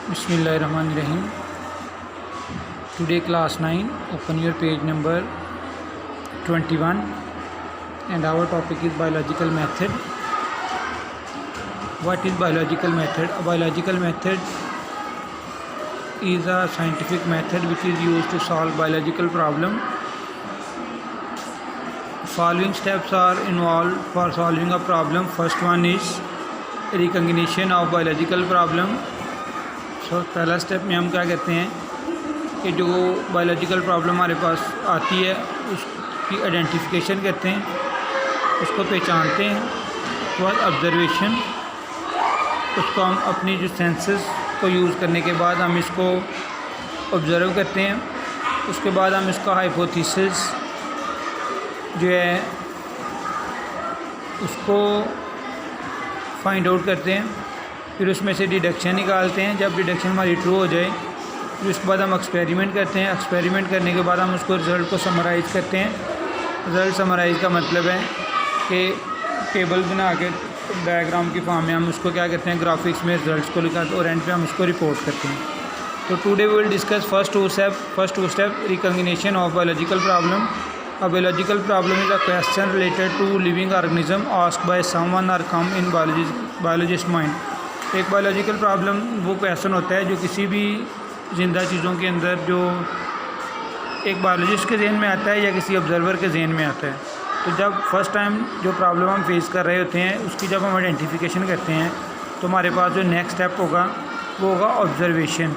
Bismillahirrahmanirrahim. Today class 9, open your page number 21 and our topic is biological method. What is biological method? A biological method is a scientific method which is used to solve biological problem. Following steps are involved for solving a problem. First one is recognition of biological problem. सो पहला step में हम क्या कहते हैं कि जो biological problem हमारे पास आती है उसकी आइडेंटिफिकेशन कहते हैं, उसको पहचानते हैं। तो बाद ऑब्जर्वेशन, उसको हम अपनी जो सेंसेस को यूज़ करने के बाद हम इसको ऑब्ज़र्व करते हैं। उसके बाद हम इसका हाइपोथेसिस जो है उसको फाइंड आउट करते हैं, फिर उसमें से डिडक्शन निकालते हैं। जब डिडक्शन हमारी ट्रू हो जाए फिर उसके बाद हम एक्सपेरिमेंट करते हैं। एक्सपेरिमेंट करने के बाद हम उसको रिज़ल्ट को समराइज़ करते हैं। रिज़ल्ट समराइज़ का मतलब है कि टेबल बना के डायग्राम की फॉर्म में हम उसको क्या कहते हैं, ग्राफिक्स में रिजल्ट्स को लिखा और एंड पे हम उसको रिपोर्ट करते हैं। तो today we will discuss first two step recognition of biological problem. A biological problem is a question related to living organism asked by someone or come in biologist mind. एक biological problem वो question होता है जो किसी भी ज़िंदा चीज़ों के अंदर जो एक बायोलॉजिस्ट के जहन में आता है या किसी ऑब्जर्वर के जहन में आता है। तो जब फर्स्ट टाइम जो प्रॉब्लम हम फेस कर रहे होते हैं उसकी जब हम आइडेंटिफिकेशन करते हैं तो हमारे पास जो नेक्स्ट स्टेप होगा वो होगा ऑब्जर्वेशन।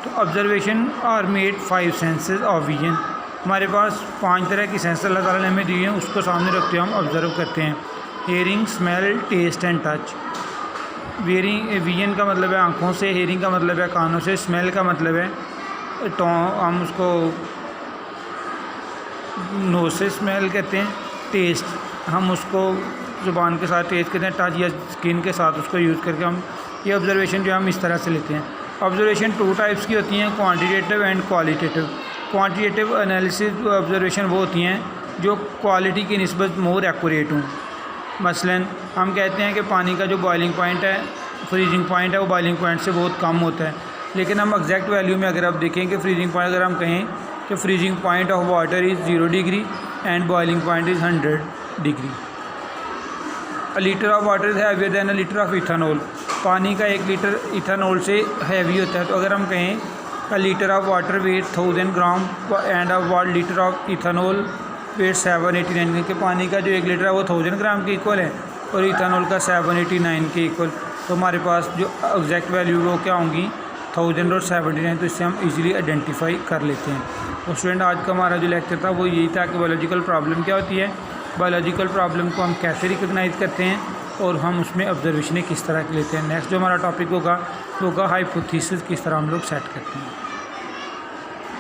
तो observation are made 5 senses of vision. हमारे पास 5 तरह की सेंस अल्लाह ताला ने हमें दी हैं, उसको सामने रखते हुए हम ऑब्ज़र्व करते हैं। Hearing, smell, taste and touch. Vision का मतलब है आँखों से, हेयरिंग का मतलब है कानों से, स्मेल का मतलब है हम उसको नोज़ से स्मेल कहते हैं, टेस्ट हम उसको ज़ुबान के साथ टेस्ट करते हैं, टच या स्किन के साथ उसको यूज़ करके हम ये ऑब्ज़र्वेशन जो हम इस तरह से लेते हैं। ऑब्ज़र्वेशन 2 टाइप्स की होती हैं, quantitative and qualitative. Quantitative analysis observation वो होती हैं जो क्वालिटी की निस्बत मोर एक्यूरेट हों। मसलन हम कहते हैं कि पानी का जो बॉइलिंग पॉइंट है, फ्रीजिंग पॉइंट है, वो बॉइलिंग पॉइंट से बहुत कम होता है। लेकिन हम एग्जैक्ट वैल्यू में अगर आप देखें कि फ्रीजिंग पॉइंट, अगर हम कहें कि freezing point of water is 0 degree and boiling point is 100 degree. A litre of water is heavier then a litre of ethanol. पानी का 1 लीटर इथानॉल से हैवी होता है। तो अगर हम कहें a litre of water weight 1000 gram and a 1 litre of ethanol weight 789 के पानी का जो 1 लीटर है वो 1000 ग्राम के इक्वल है और इथानॉल का 789 के इक्वल। तो हमारे पास जो एग्जैक्ट वैल्यू वो क्या होंगी, 1000 और 789। तो इससे हम इजीली आइडेंटिफाई कर लेते हैं। तो स्टूडेंट, आज का हमारा जो लेक्चर था वो यही था कि बायोलॉजिकल प्रॉब्लम क्या होती है, बायोलॉजिकल प्रॉब्लम को हम कैसे रिकॉग्नाइज करते हैं और हम उसमें ऑब्जर्वेशन किस तरह के लेते हैं। नेक्स्ट जो हमारा टॉपिक होगा वो होगा हाइपोथेसिस, किस तरह हम लोग सेट करते हैं।